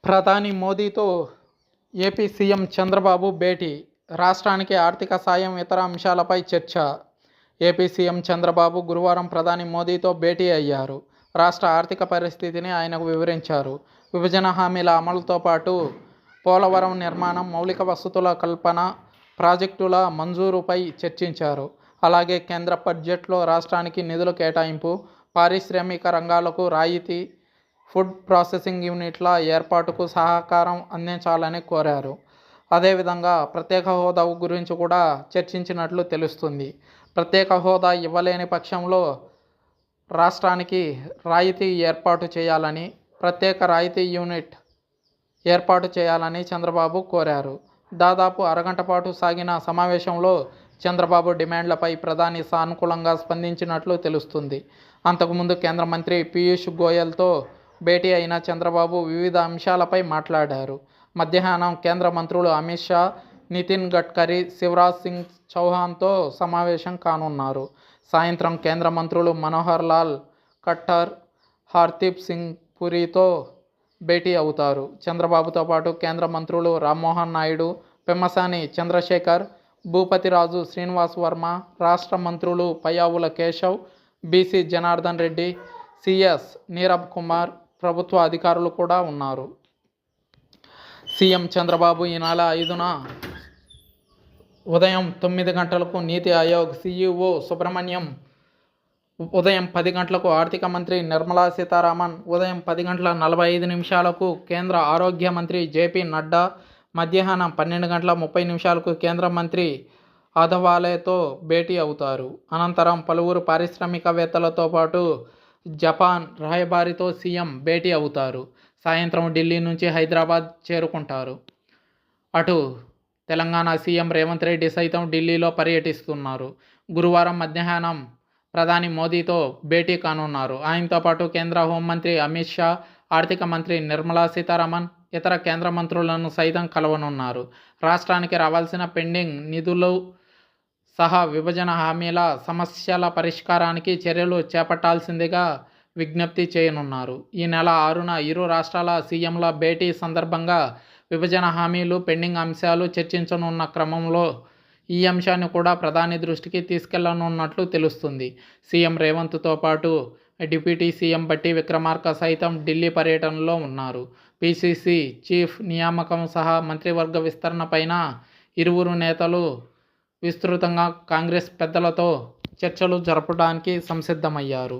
ప్రధాని మోదీతో AP CM Chandrababu భేటీ. రాష్ట్రానికి ఆర్థిక సాయం, ఇతర అంశాలపై చర్చ. ఏపీ సీఎం చంద్రబాబు గురువారం ప్రధాని మోదీతో భేటీ అయ్యారు. రాష్ట్ర ఆర్థిక పరిస్థితిని ఆయనకు వివరించారు. విభజన హామీల అమలుతో పాటు పోలవరం నిర్మాణం, మౌలిక వసతుల కల్పన, ప్రాజెక్టుల మంజూరుపై చర్చించారు. అలాగే కేంద్ర బడ్జెట్లో రాష్ట్రానికి నిధుల కేటాయింపు, పారిశ్రామిక రంగాలకు రాయితీ, ఫుడ్ ప్రాసెసింగ్ యూనిట్ల ఏర్పాటుకు సహకారం అందించాలని కోరారు. అదేవిధంగా ప్రత్యేక హోదా గురించి కూడా చర్చించినట్లు తెలుస్తుంది. ప్రత్యేక హోదా ఇవ్వలేని పక్షంలో రాష్ట్రానికి రాయితీ ఏర్పాటు చేయాలని, ప్రత్యేక రాయితీ యూనిట్ ఏర్పాటు చేయాలని చంద్రబాబు కోరారు. దాదాపు అరగంట పాటు సాగిన సమావేశంలో చంద్రబాబు డిమాండ్లపై ప్రధాని సానుకూలంగా స్పందించినట్లు తెలుస్తుంది. అంతకుముందు కేంద్ర మంత్రి పీయూష్ గోయల్తో భేటీ అయిన చంద్రబాబు వివిధ అంశాలపై మాట్లాడారు. మధ్యాహ్నం కేంద్ర మంత్రులు అమిత్ షా, నితిన్ గడ్కరీ, శివరాజ్ సింగ్ చౌహాన్తో సమావేశం కానున్నారు. సాయంత్రం కేంద్ర మంత్రులు మనోహర్ లాల్ ఖట్టర్, హర్దీప్ సింగ్ పురితో భేటీ అవుతారు. చంద్రబాబుతో పాటు కేంద్ర మంత్రులు రామ్మోహన్ నాయుడు, పెమ్మసాని చంద్రశేఖర్, భూపతిరాజు శ్రీనివాస్ వర్మ, రాష్ట్ర మంత్రులు పయ్యావుల కేశవ్, బీసీ జనార్దన్ రెడ్డి, సిఎస్ నీరబ్ కుమార్, ప్రభుత్వ అధికారులు కూడా ఉన్నారు. సీఎం చంద్రబాబు ఈ నెల 5న ఉదయం 9 గంటలకు నీతి ఆయోగ్ సీఈఓ సుబ్రహ్మణ్యం, ఉదయం 10 గంటలకు ఆర్థిక మంత్రి నిర్మలా సీతారామన్, ఉదయం 10:45 కేంద్ర ఆరోగ్య మంత్రి జేపీ నడ్డా, మధ్యాహ్నం 12:30 కేంద్ర మంత్రి అథవాలేతో భేటీ అవుతారు. అనంతరం పలువురు పారిశ్రామికవేత్తలతో పాటు జపాన్ రాయబారితో సీఎం భేటీ అవుతారు. సాయంత్రం ఢిల్లీ నుంచి హైదరాబాద్ చేరుకుంటారు. అటు తెలంగాణ సీఎం రేవంత్ రెడ్డి సైతం ఢిల్లీలో పర్యటిస్తున్నారు. గురువారం మధ్యాహ్నం ప్రధాని మోదీతో భేటీ కానున్నారు. ఆయనతో పాటు కేంద్ర హోంమంత్రి అమిత్ షా, ఆర్థిక మంత్రి నిర్మలా సీతారామన్, ఇతర కేంద్ర మంత్రులను సైతం కలవనున్నారు. రాష్ట్రానికి రావాల్సిన పెండింగ్ నిధులు సహా విభజన హామీల సమస్యల పరిష్కారానికి చర్యలు చేపట్టాల్సిందిగా విజ్ఞప్తి చేయనున్నారు. ఈ నెల 6న ఇరు రాష్ట్రాల సీఎంల భేటీ సందర్భంగా విభజన హామీలు, పెండింగ్ అంశాలు చర్చించనున్న క్రమంలో ఈ అంశాన్ని కూడా ప్రధాని దృష్టికి తీసుకెళ్లనున్నట్లు తెలుస్తుంది. సీఎం రేవంత్తో పాటు డిప్యూటీ సీఎం బట్టి విక్రమార్క సైతం ఢిల్లీ పర్యటనలో ఉన్నారు. పీసీసీ చీఫ్ నియామకం సహా మంత్రివర్గ విస్తరణపైన ఇరువురు నేతలు విస్తృతంగా కాంగ్రెస్ పెద్దలతో చర్చలు జరపడానికి సంసిద్ధమయ్యారు.